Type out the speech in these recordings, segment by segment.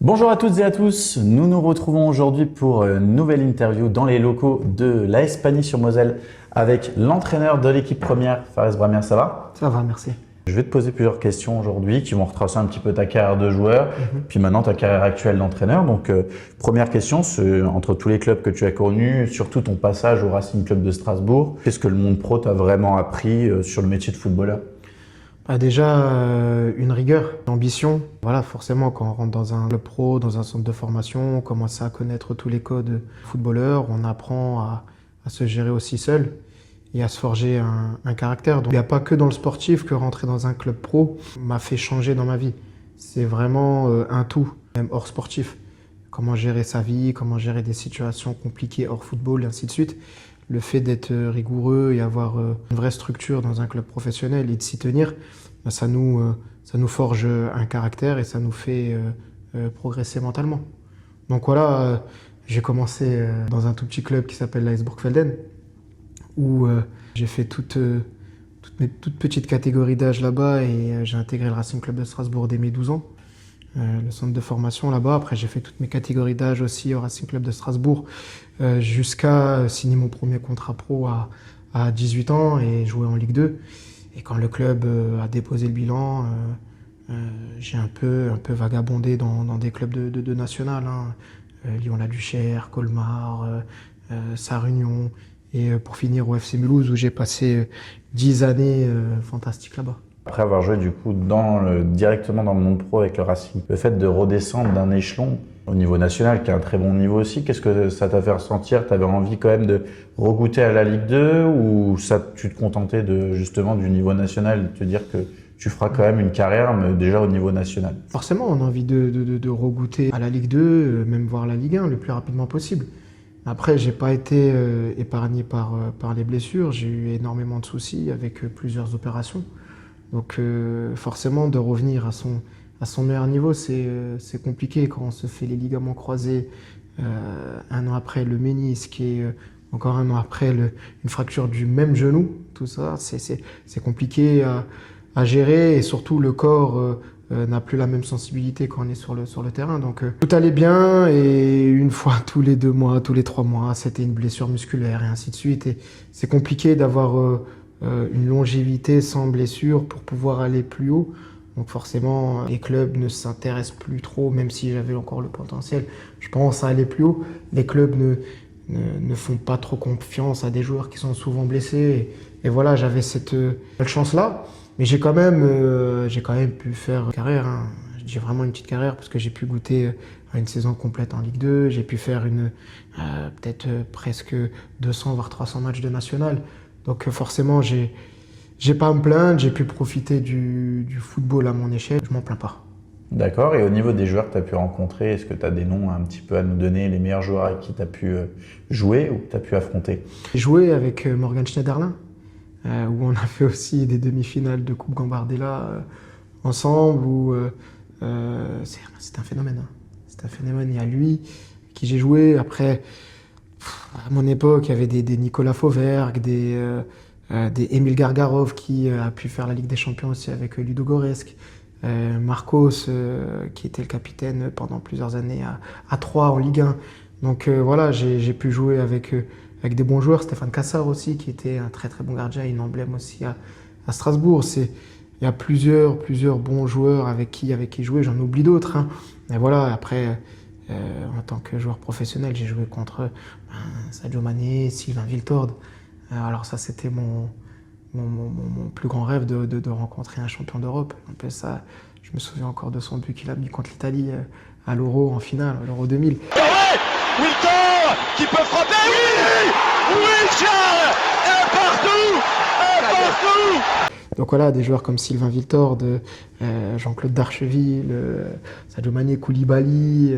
Bonjour à toutes et à tous, nous nous retrouvons aujourd'hui pour une nouvelle interview dans les locaux de l'AS Pagny-sur-Moselle avec l'entraîneur de l'équipe première, Fares Brahmian. Ça va? Ça va, merci. Je vais te poser plusieurs questions aujourd'hui qui vont retracer un petit peu ta carrière de joueur, puis maintenant ta carrière actuelle d'entraîneur. Donc première question, c'est entre tous les clubs que tu as connus, surtout ton passage au Racing Club de Strasbourg, qu'est-ce que le monde pro t'a vraiment appris sur le métier de footballeur? Déjà, une rigueur, une ambition. Voilà, forcément, quand on rentre dans un club pro, dans un centre de formation, on commence à connaître tous les codes footballeurs, on apprend à se gérer aussi seul et à se forger un caractère. Donc, il n'y a pas que dans le sportif que rentrer dans un club pro m'a fait changer dans ma vie. C'est vraiment un tout, même hors sportif. Comment gérer sa vie, comment gérer des situations compliquées hors football, et ainsi de suite. Le fait d'être rigoureux et avoir une vraie structure dans un club professionnel et de s'y tenir, ça nous forge un caractère et ça nous fait progresser mentalement. Donc voilà, j'ai commencé dans un tout petit club qui s'appelle l'AS Burgfelden, où j'ai fait toutes mes toutes petites catégories d'âge là-bas et j'ai intégré le Racing Club de Strasbourg dès mes 12 ans. Le centre de formation là-bas. Après, j'ai fait toutes mes catégories d'âge aussi au Racing Club de Strasbourg jusqu'à signer mon premier contrat pro à 18 ans et jouer en Ligue 2. Et quand le club a déposé le bilan, j'ai un peu vagabondé dans des clubs de national, hein. Lyon-la-Duchère, Colmar, Sarre-Union. Et pour finir au FC Mulhouse où j'ai passé 10 années fantastiques là-bas. Après avoir joué du coup directement dans le monde pro avec le Racing, le fait de redescendre d'un échelon au niveau national, qui est un très bon niveau aussi, qu'est-ce que ça t'a fait ressentir? Tu avais envie quand même de regoûter à la Ligue 2 ou tu te contentais justement du niveau national et de te dire que tu feras quand même une carrière, mais déjà au niveau national? Forcément, on a envie de regoûter à la Ligue 2, même voir la Ligue 1 le plus rapidement possible. Après, j'ai pas été épargné par les blessures, j'ai eu énormément de soucis avec plusieurs opérations. Donc forcément, de revenir à son meilleur niveau, c'est compliqué quand on se fait les ligaments croisés un an après le ménisque et encore un an après une fracture du même genou. Tout ça, c'est compliqué à gérer et surtout le corps n'a plus la même sensibilité quand on est sur le terrain. Donc tout allait bien et une fois tous les 2 mois, tous les 3 mois, c'était une blessure musculaire et ainsi de suite. Et c'est compliqué d'avoir une longévité sans blessure pour pouvoir aller plus haut. Donc forcément, les clubs ne s'intéressent plus trop, même si j'avais encore le potentiel, je pense, à aller plus haut. Les clubs ne font pas trop confiance à des joueurs qui sont souvent blessés. Et voilà, j'avais cette chance-là. Mais j'ai quand même pu faire une carrière, hein. J'ai vraiment une petite carrière parce que j'ai pu goûter à une saison complète en Ligue 2. J'ai pu faire peut-être presque 200 voire 300 matchs de national. Donc forcément, j'ai pas à me plaindre, j'ai pu profiter du football à mon échelle, je m'en plains pas. D'accord. Et au niveau des joueurs que tu as pu rencontrer, est-ce que tu as des noms un petit peu à nous donner, les meilleurs joueurs avec qui tu as pu jouer ou que tu as pu affronter? J'ai joué avec Morgan Schneiderlin, où on a fait aussi des demi-finales de Coupe Gambardella ensemble, où c'est un phénomène, hein. C'est un phénomène, il y a lui, avec qui j'ai joué. Après, à mon époque, il y avait des Nicolas Fauvergue, des Émile Gargarov qui a pu faire la Ligue des Champions aussi avec Ludogorets, Marcos qui était le capitaine pendant plusieurs années à Troyes en Ligue 1. Donc voilà, j'ai pu jouer avec des bons joueurs, Stéphane Cassard aussi qui était un très très bon gardien, une emblème aussi à Strasbourg. Il y a plusieurs bons joueurs avec qui jouer, j'en oublie d'autres, hein. Et voilà, après en tant que joueur professionnel, j'ai joué contre Sadio Mané, Sylvain Wiltord. Alors ça, c'était mon plus grand rêve de rencontrer un champion d'Europe. Un peu ça, je me souviens encore de son but qu'il a mis contre l'Italie à l'Euro en finale, à l'Euro 2000. Wiltord qui peut frapper, oui! Oui, Charles! Un partout! Un partout! Donc voilà, des joueurs comme Sylvain Wiltord, Jean-Claude Darcheville, Sadio Mané, Koulibaly,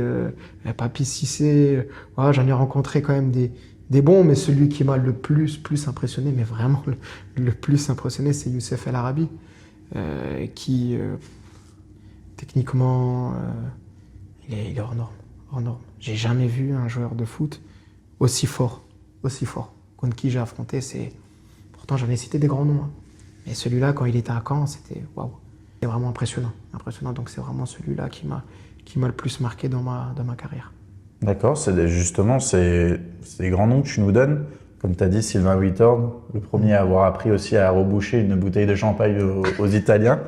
Papi Cissé. Voilà, j'en ai rencontré quand même des bons, mais celui qui m'a le plus impressionné, mais vraiment le plus impressionné, c'est Youssef El Arabi, qui techniquement, il est hors norme, hors norme. J'ai jamais vu un joueur de foot aussi fort, contre qui j'ai affronté. Pourtant, j'en ai cité des grands noms, hein. Mais celui-là, quand il était à Caen, c'était waouh. C'était vraiment impressionnant. Donc c'est vraiment celui-là qui qui m'a le plus marqué dans ma carrière. D'accord, justement, c'est des grands noms que tu nous donnes. Comme tu as dit, Sylvain Whitthorne, le premier à avoir appris aussi à reboucher une bouteille de champagne aux Italiens.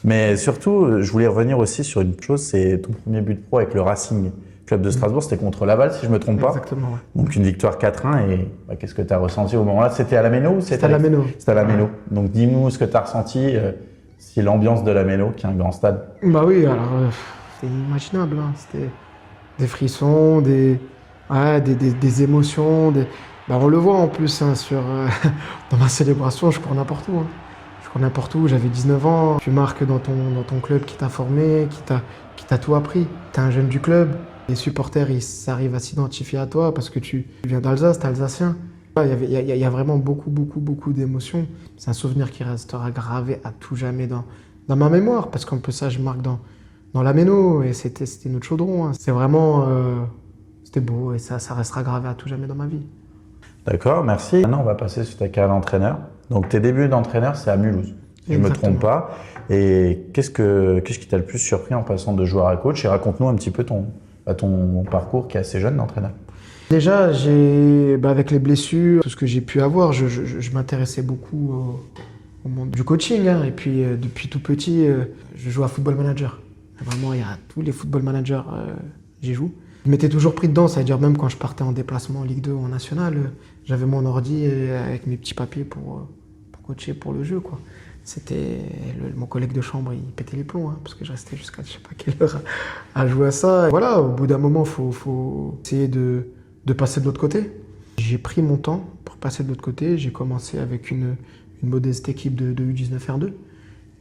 Mais surtout, je voulais revenir aussi sur une chose, c'est ton premier but pro avec le Racing Club de Strasbourg, c'était contre Laval, si je ne me trompe pas. Exactement, ouais. Donc une victoire 4-1, et qu'est-ce que tu as ressenti au moment-là? C'était à la Méno ou C'était à la Méno. C'était à la Méno. Donc dis-nous ce que tu as ressenti, si l'ambiance de la Méno, qui est un grand stade. Bah oui, alors c'est inimaginable, hein. C'était des frissons, des émotions, Bah, on le voit en plus hein, dans ma célébration, je cours n'importe où. Hein. Je cours n'importe où, j'avais 19 ans. Tu marques dans ton club qui t'a formé, qui t'a tout appris. Tu es un jeune du club. Les supporters, ils arrivent à s'identifier à toi parce que tu viens d'Alsace, tu es alsacien. Il y a vraiment beaucoup d'émotions. C'est un souvenir qui restera gravé à tout jamais dans ma mémoire parce qu'en plus ça, je marque dans la Méno et c'était notre chaudron. Hein. C'est vraiment... c'était beau et ça restera gravé à tout jamais dans ma vie. D'accord, merci. Maintenant, on va passer sur ta carrière d'entraîneur. Donc, tes débuts d'entraîneur, c'est à Mulhouse, si je ne me trompe pas. Et qu'est-ce qui t'a le plus surpris en passant de joueur à coach? Et raconte-nous un petit peu ton parcours qui est assez jeune d'entraîneur. Déjà, avec les blessures, tout ce que j'ai pu avoir, je m'intéressais beaucoup au monde du coaching. Hein. Et puis, depuis tout petit, je joue à Football Manager. Vraiment, il y a tous les Football Managers, j'y joue. Je m'étais toujours pris dedans, c'est-à-dire même quand je partais en déplacement en Ligue 2 ou en National, j'avais mon ordi avec mes petits papiers pour coacher pour le jeu, quoi. C'était mon collègue de chambre, il pétait les plombs, hein, parce que je restais jusqu'à je sais pas quelle heure à jouer à ça. Et voilà, au bout d'un moment, faut essayer de passer de l'autre côté. J'ai pris mon temps pour passer de l'autre côté. J'ai commencé avec une modeste équipe de U19 R2.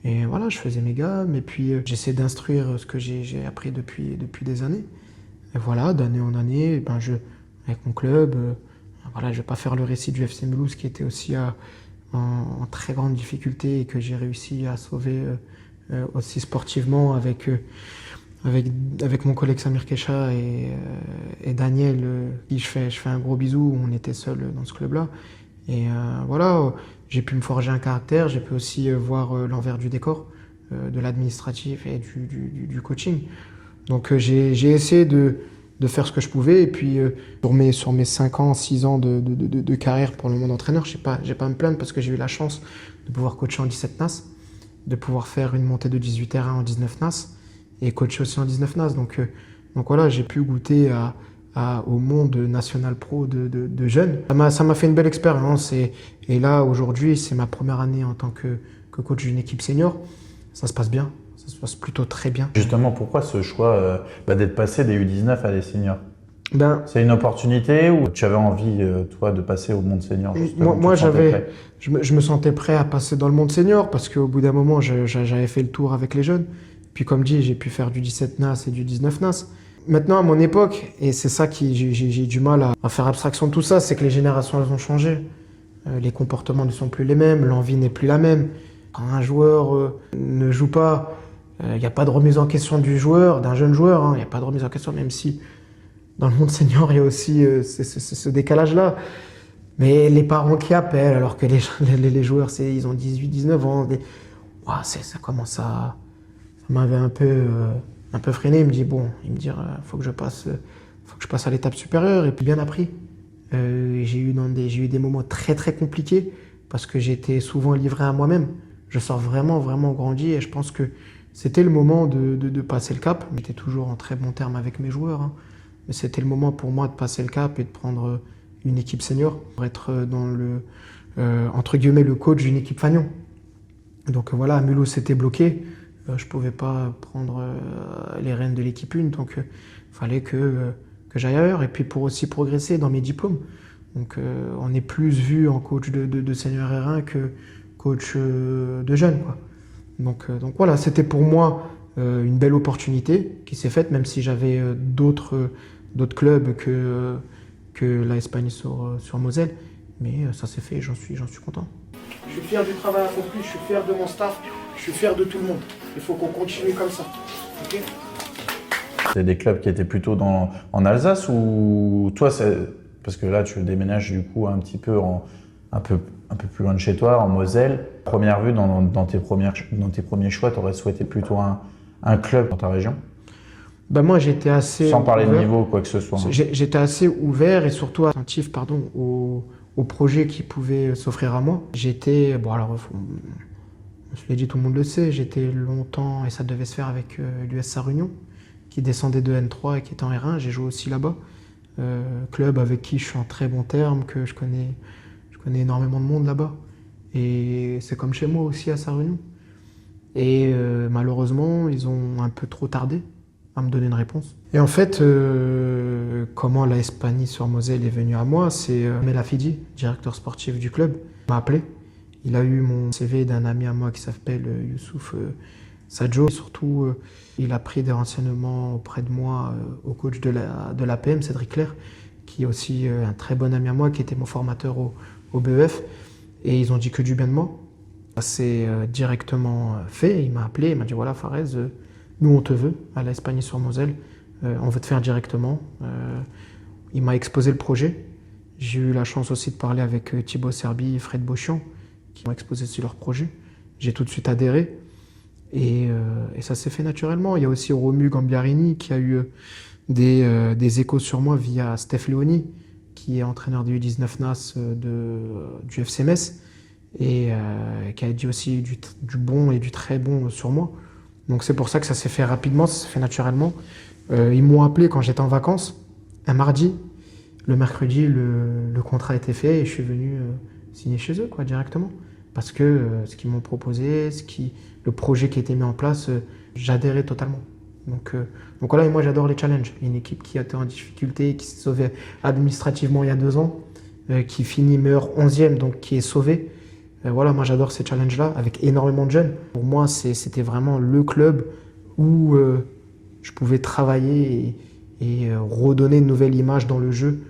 Et voilà, je faisais mes gammes et puis j'essayais d'instruire ce que j'ai appris depuis des années. Et voilà, d'année en année, avec mon club, voilà, je ne vais pas faire le récit du FC Mulhouse qui était aussi en très grande difficulté et que j'ai réussi à sauver aussi sportivement avec mon collègue Samir Kecha et Daniel, qui je fais un gros bisou, on était seuls dans ce club-là. Et voilà, j'ai pu me forger un caractère, j'ai pu aussi voir l'envers du décor, de l'administratif et du coaching. Donc j'ai essayé de faire ce que je pouvais et puis sur mes 5 ans, 6 ans de carrière pour le monde entraîneur, j'ai pas à me plaindre parce que j'ai eu la chance de pouvoir coacher en 17 NAS, de pouvoir faire une montée de 18 R1 en 19 NAS et coacher aussi en 19 NAS. Donc voilà, j'ai pu goûter au monde national pro de jeunes. Ça m'a fait une belle expérience et là aujourd'hui c'est ma première année en tant que coach d'une équipe senior. Ça se passe bien. Ça se passe plutôt très bien. Justement, pourquoi ce choix d'être passé des U19 à des seniors? C'est une opportunité ou tu avais envie, toi, de passer au monde senior? Moi je me sentais prêt à passer dans le monde senior parce qu'au bout d'un moment, j'avais fait le tour avec les jeunes. Puis comme dit, j'ai pu faire du 17 NAS et du 19 NAS. Maintenant, à mon époque, et c'est ça j'ai du mal à faire abstraction de tout ça, c'est que les générations, elles ont changé. Les comportements ne sont plus les mêmes, l'envie n'est plus la même. Quand un joueur ne joue pas, il n'y a pas de remise en question du joueur, d'un jeune joueur, hein, il n'y a pas de remise en question, même si dans le monde senior, il y a aussi ce décalage-là. Mais les parents qui appellent, alors que les joueurs, ils ont 18, 19 ans, ça commence à... Ça m'avait un peu freiné, il me dit, faut que je passe à l'étape supérieure, et puis bien appris. J'ai eu des moments très très compliqués, parce que j'étais souvent livré à moi-même. Je sors vraiment grandi, et je pense que c'était le moment de passer le cap. J'étais toujours en très bon terme avec mes joueurs, hein. Mais c'était le moment pour moi de passer le cap et de prendre une équipe senior pour être dans entre guillemets, le coach d'une équipe fanion. Donc voilà, à Mulhouse, c'était bloqué. Je ne pouvais pas prendre les rênes de l'équipe 1, donc il fallait que j'aille ailleurs. Et puis pour aussi progresser dans mes diplômes. Donc on est plus vu en coach de senior R1 que coach de jeunes, quoi. Donc voilà, c'était pour moi une belle opportunité qui s'est faite, même si j'avais d'autres clubs que la Espagne sur Moselle. Mais ça s'est fait et j'en suis content. Je suis fier du travail accompli, je suis fier de mon staff, je suis fier de tout le monde. Il faut qu'on continue comme ça. Okay. C'est des clubs qui étaient plutôt en Alsace ou toi, parce que là tu déménages du coup un petit peu un peu plus loin de chez toi, en Moselle. À première vue, dans tes premiers choix, tu aurais souhaité plutôt un club dans ta région? Bah moi, j'étais assez Sans parler de ouvert. niveau, quoi que ce soit. J'étais assez ouvert et surtout attentif, au projet qui pouvait s'offrir à moi. J'étais, bon alors, je l'ai dit, tout le monde le sait, j'étais longtemps, et ça devait se faire avec l'US Sarre-Union, qui descendait de N3 et qui était en R1. J'ai joué aussi là-bas. Club avec qui je suis en très bon terme, que je connais énormément de monde là-bas. Et c'est comme chez moi aussi à Sarre-Union. Et malheureusement, ils ont un peu trop tardé à me donner une réponse. Et en fait, comment la Hispanie-sur-Moselle est venue à moi, c'est Melafidi, directeur sportif du club, m'a appelé. Il a eu mon CV d'un ami à moi qui s'appelle Youssouf Sadjo. Et surtout, il a pris des renseignements auprès de moi au coach de l'APM, Cédric Claire, qui est aussi un très bon ami à moi, qui était mon formateur au BEF. Et ils ont dit que du bien de moi. C'est directement fait. Il m'a appelé, il m'a dit voilà Farez, nous on te veut à la Hispanie-sur-Moselle, on veut te faire directement. Il m'a exposé le projet. J'ai eu la chance aussi de parler avec Thibaut Serbi et Fred Beauchamp qui m'ont exposé sur leur projet. J'ai tout de suite adhéré et ça s'est fait naturellement. Il y a aussi Romu Gambiarini qui a eu des échos sur moi via Steph Léoni, qui est entraîneur du U19 NAS du FC Metz et qui a dit aussi du bon et du très bon sur moi. Donc c'est pour ça que ça s'est fait rapidement, ça s'est fait naturellement. Ils m'ont appelé quand j'étais en vacances, un mardi. Le mercredi, le contrat a été fait et je suis venu signer chez eux directement. Parce que ce qu'ils m'ont proposé, le projet qui a été mis en place, j'adhérais totalement. Donc voilà, et moi j'adore les challenges. Une équipe qui a été en difficulté, qui s'est sauvée administrativement il y a 2 ans, qui finit meilleur 11e, donc qui est sauvée. Voilà, moi j'adore ces challenges-là, avec énormément de jeunes. Pour moi, c'était vraiment le club où je pouvais travailler et redonner une nouvelle image dans le jeu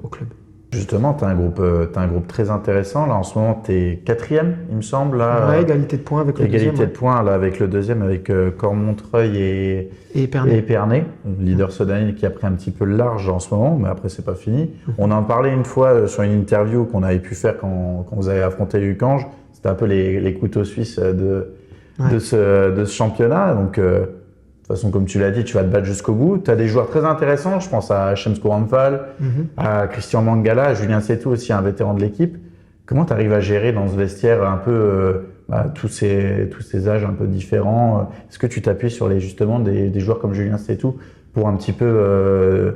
au club. Justement, tu as un groupe très intéressant. Là, en ce moment, tu es 4e, il me semble. Là, ouais, égalité de points avec le deuxième. Égalité de points là, avec le deuxième, avec Cormontreuil et Épernay. Leader Sodanil qui a pris un petit peu le large en ce moment, mais après, c'est pas fini. On en parlait une fois sur une interview qu'on avait pu faire quand vous avez affronté Ucange. C'était un peu les couteaux suisses de ce championnat. Donc, de toute façon, comme tu l'as dit, tu vas te battre jusqu'au bout. Tu as des joueurs très intéressants. Je pense à Shemsko Ramphal, à Christian Mangala, à Julien Setou aussi, un vétéran de l'équipe. Comment tu arrives à gérer dans ce vestiaire un peu tous ces âges un peu différents? Est-ce que tu t'appuies sur justement des joueurs comme Julien Setou pour un petit peu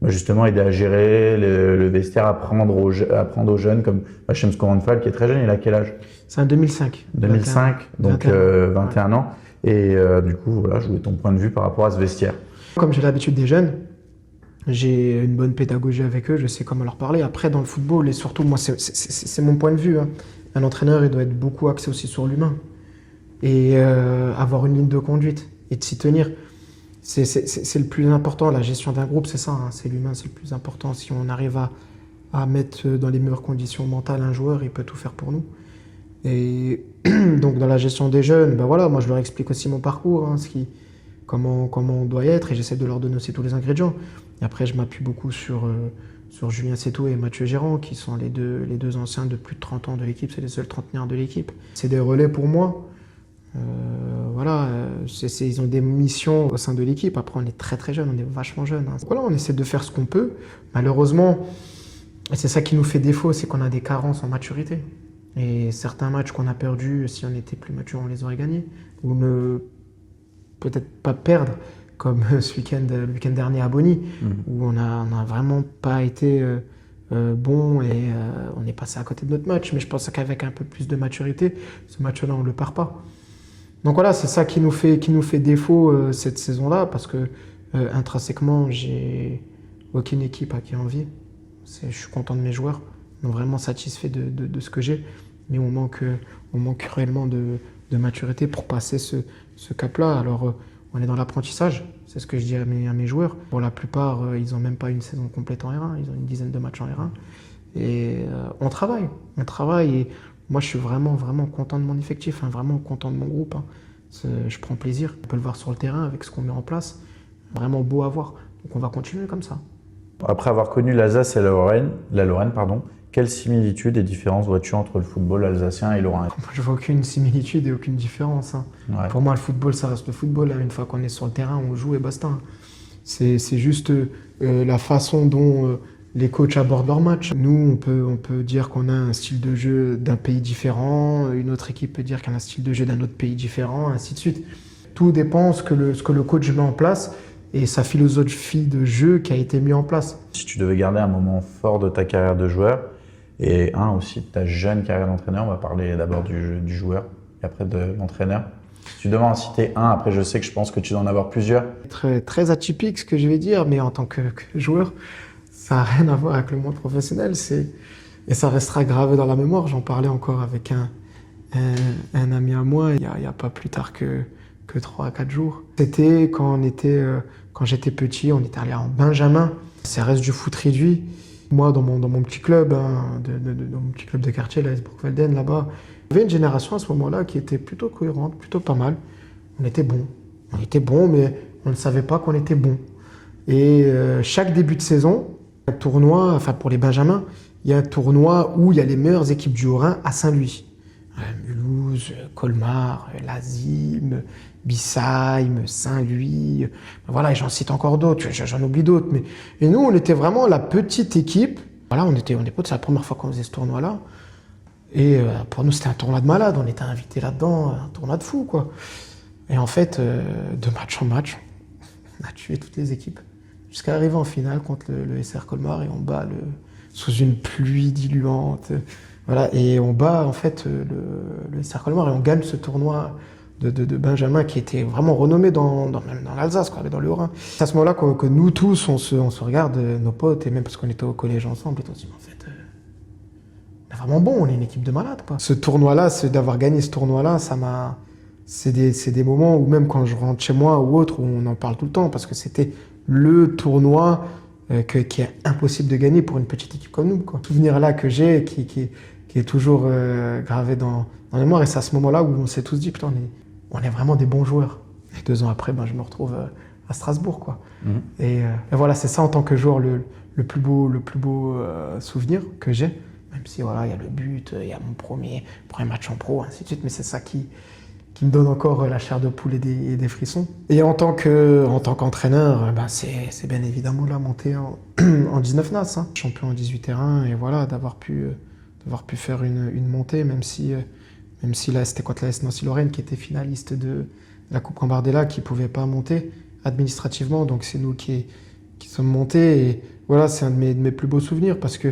justement aider à gérer le vestiaire, apprendre aux jeunes comme Shemsko Ramphal qui est très jeune? Il a quel âge? C'est un 2005. 2005, donc 21 ans. Et du coup, voilà, je voulais ton point de vue par rapport à ce vestiaire. Comme j'ai l'habitude des jeunes, j'ai une bonne pédagogie avec eux, je sais comment leur parler. Après, dans le football, et surtout, moi, c'est mon point de vue. Un entraîneur, il doit être beaucoup axé aussi sur l'humain. Et avoir une ligne de conduite et de s'y tenir. C'est le plus important. La gestion d'un groupe, c'est ça. C'est l'humain, c'est le plus important. Si on arrive à mettre dans les meilleures conditions mentales un joueur, il peut tout faire pour nous. Et donc dans la gestion des jeunes, voilà, moi je leur explique aussi mon parcours, comment on doit être, et j'essaie de leur donner aussi tous les ingrédients. Et après je m'appuie beaucoup sur Julien Setou et Mathieu Gérand, qui sont les deux anciens de plus de 30 ans de l'équipe, c'est les seuls trentenaires de l'équipe. C'est des relais pour moi. Voilà, ils ont des missions au sein de l'équipe. Après on est très très jeunes, on est vachement jeunes. Voilà, on essaie de faire ce qu'on peut. Malheureusement, et c'est ça qui nous fait défaut, c'est qu'on a des carences en maturité. Et certains matchs qu'on a perdus, si on était plus mature, on les aurait gagnés. Ou ne peut-être pas perdre, comme le week-end dernier à Bonny, où on a vraiment pas été bon et on est passé à côté de notre match. Mais je pense qu'avec un peu plus de maturité, ce match-là, on ne le perd pas. Donc voilà, c'est ça qui nous fait défaut cette saison-là, parce que intrinsèquement, j'ai aucune équipe à qui envier. Je suis content de mes joueurs, vraiment satisfait de ce que j'ai, mais on manque réellement de maturité pour passer ce cap-là. Alors on est dans l'apprentissage, c'est ce que je dis à mes joueurs. Pour la plupart, ils n'ont même pas une saison complète en R1, ils ont une dizaine de matchs en R1. Et on travaille, et moi je suis vraiment, vraiment content de mon effectif, vraiment content de mon groupe. Je prends plaisir, on peut le voir sur le terrain avec ce qu'on met en place, vraiment beau à voir. Donc on va continuer comme ça. Après avoir connu l'Alsace et la Lorraine, quelles similitudes et différences vois-tu entre le football alsacien et lorrain? Je vois aucune similitude et aucune différence. Ouais. Pour moi, le football, ça reste le football. Une fois qu'on est sur le terrain, on joue et basta. C'est juste la façon dont les coachs abordent leur match. Nous, on peut dire qu'on a un style de jeu d'un pays différent, une autre équipe peut dire qu'elle a un style de jeu d'un autre pays différent, ainsi de suite. Tout dépend ce que le coach met en place et sa philosophie de jeu qui a été mise en place. Si tu devais garder un moment fort de ta carrière de joueur et un aussi de ta jeune carrière d'entraîneur, on va parler d'abord du joueur et après de l'entraîneur. Si tu devais en citer un, après je sais que je pense que tu dois en avoir plusieurs. Très atypique ce que je vais dire, mais en tant que joueur, ça n'a rien à voir avec le monde professionnel. Et ça restera gravé dans la mémoire. J'en parlais encore avec un ami à moi il y a pas plus tard que 3 à 4 jours. C'était quand j'étais petit, on était allé en Benjamin. Ça reste du foot réduit. Moi, dans mon petit club, dans mon petit club de quartier, l'AS Brookvelden, là-bas, il y avait une génération à ce moment-là qui était plutôt cohérente, plutôt pas mal. On était bons. On était bons, mais on ne savait pas qu'on était bons. Et chaque début de saison, un tournoi, enfin pour les Benjamins, il y a un tournoi où il y a les meilleures équipes du Haut-Rhin à Saint-Louis. Mulhouse, Colmar, Lazim, Bissheim, Saint-Louis, voilà, et j'en cite encore d'autres, j'en oublie d'autres. Et nous, on était vraiment la petite équipe. Voilà, on était potes, c'est la première fois qu'on faisait ce tournoi-là. Et pour nous, c'était un tournoi de malade, on était invités là-dedans, un tournoi de fou, quoi. Et en fait, de match en match, on a tué toutes les équipes. Jusqu'à arriver en finale contre le SR Colmar et on bat sous une pluie diluante. Voilà, et on bat en fait le SR Colmar et on gagne ce tournoi de Benjamin qui était vraiment renommé même dans l'Alsace, quoi, dans le Haut-Rhin. C'est à ce moment-là que nous tous, on se regarde, nos potes, et même parce qu'on était au collège ensemble, et tout, en fait, on est vraiment bon, on est une équipe de malades, quoi. Ce tournoi-là, d'avoir gagné ce tournoi-là, c'est des moments où même quand je rentre chez moi ou autre, où on en parle tout le temps, parce que c'était le tournoi qui est impossible de gagner pour une petite équipe comme nous, quoi. Ce souvenir-là que j'ai, qui est toujours gravé dans la mémoire, et c'est à ce moment-là où on s'est tous dit, putain, on est vraiment des bons joueurs. Et 2 ans après, je me retrouve à Strasbourg, quoi. Et voilà, c'est ça en tant que joueur le plus beau souvenir que j'ai, même si voilà, il y a le but, il y a mon premier match en pro, ainsi de suite, mais c'est ça qui me donne encore la chair de poule et des frissons. Et en tant qu'entraîneur, c'est bien évidemment la montée en 19 NAS, hein. Champion en 18 terrains, et voilà, d'avoir pu faire une montée, même si là c'était contre l'AS Nancy-Lorraine qui était finaliste de la Coupe Gambardella, qui ne pouvait pas monter administrativement, donc c'est nous qui sommes montés, et voilà, c'est un de mes plus beaux souvenirs, parce que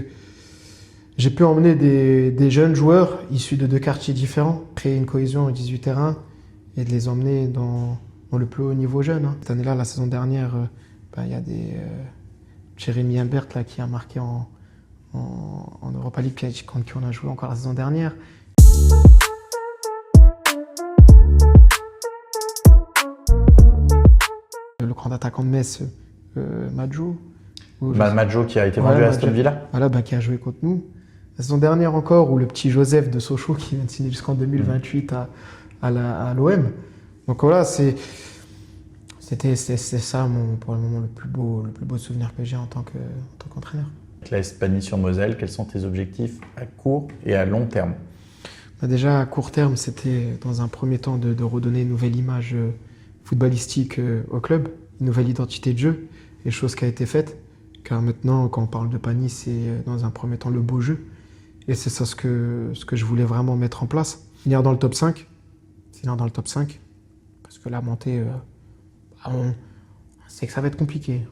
j'ai pu emmener des jeunes joueurs issus de 2 quartiers différents, créer une cohésion en 18 terrains et de les emmener dans le plus haut niveau jeune, hein. Cette année-là, la saison dernière, il y a Jérémy Imbert là, qui a marqué en Europa League, contre qui on a joué encore la saison dernière. Le grand attaquant de Metz, Madjo. Madjo qui a été vendu à Aston Villa. Voilà, qui a joué contre nous. La saison dernière encore, ou le petit Joseph de Sochaux qui vient de signer jusqu'en 2028 à l'OM. Donc voilà, c'est ça pour le moment le plus beau souvenir que j'ai en tant qu'entraîneur. La Hispanie-sur-Moselle, quels sont tes objectifs à court et à long terme? Déjà, à court terme, c'était dans un premier temps de redonner une nouvelle image footballistique au club, une nouvelle identité de jeu, et chose qui a été faite. Car maintenant, quand on parle de Pani, c'est dans un premier temps le beau jeu. Et c'est ça ce que je voulais vraiment mettre en place. Finir dans le top 5. Parce que la montée, on sait que ça va être compliqué.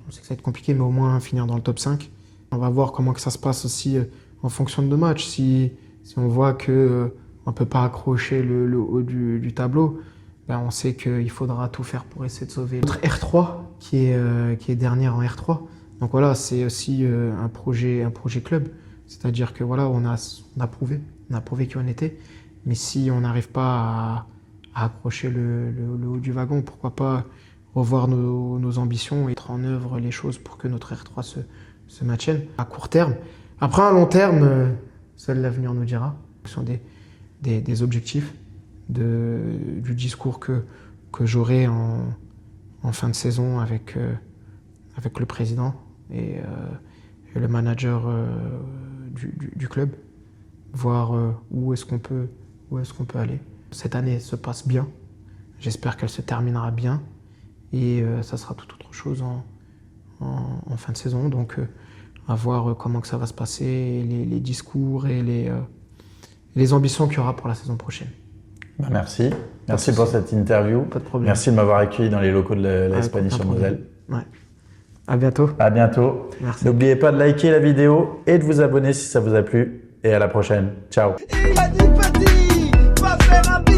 Mais au moins finir dans le top 5. On va voir comment que ça se passe aussi en fonction de nos matchs. Si on voit qu'on ne peut pas accrocher le haut du tableau, on sait qu'il faudra tout faire pour essayer de sauver notre R3, qui est dernière en R3. Donc voilà, c'est aussi un projet club. C'est-à-dire que voilà, on a prouvé qui on était. Mais si on n'arrive pas à accrocher le haut du wagon, pourquoi pas revoir nos ambitions et mettre en œuvre les choses pour que notre R3 se maintienne à court terme. Après, à long terme, seul l'avenir nous dira. Ce sont des objectifs du discours que j'aurai en fin de saison avec le président et le manager du club, voir où est-ce qu'on peut aller. Cette année se passe bien, j'espère qu'elle se terminera bien, et ça sera tout autre chose en fin de saison. Donc, à voir comment que ça va se passer, les discours et les ambitions qu'il y aura pour la saison prochaine. Bah, merci. Merci pour cette interview. Pas de problème. Merci de m'avoir accueilli dans les locaux de la Hispanie sur Moselle. Ouais. À bientôt. À bientôt. Merci. N'oubliez pas de liker la vidéo et de vous abonner si ça vous a plu. Et à la prochaine. Ciao. Il a dit petit, va faire un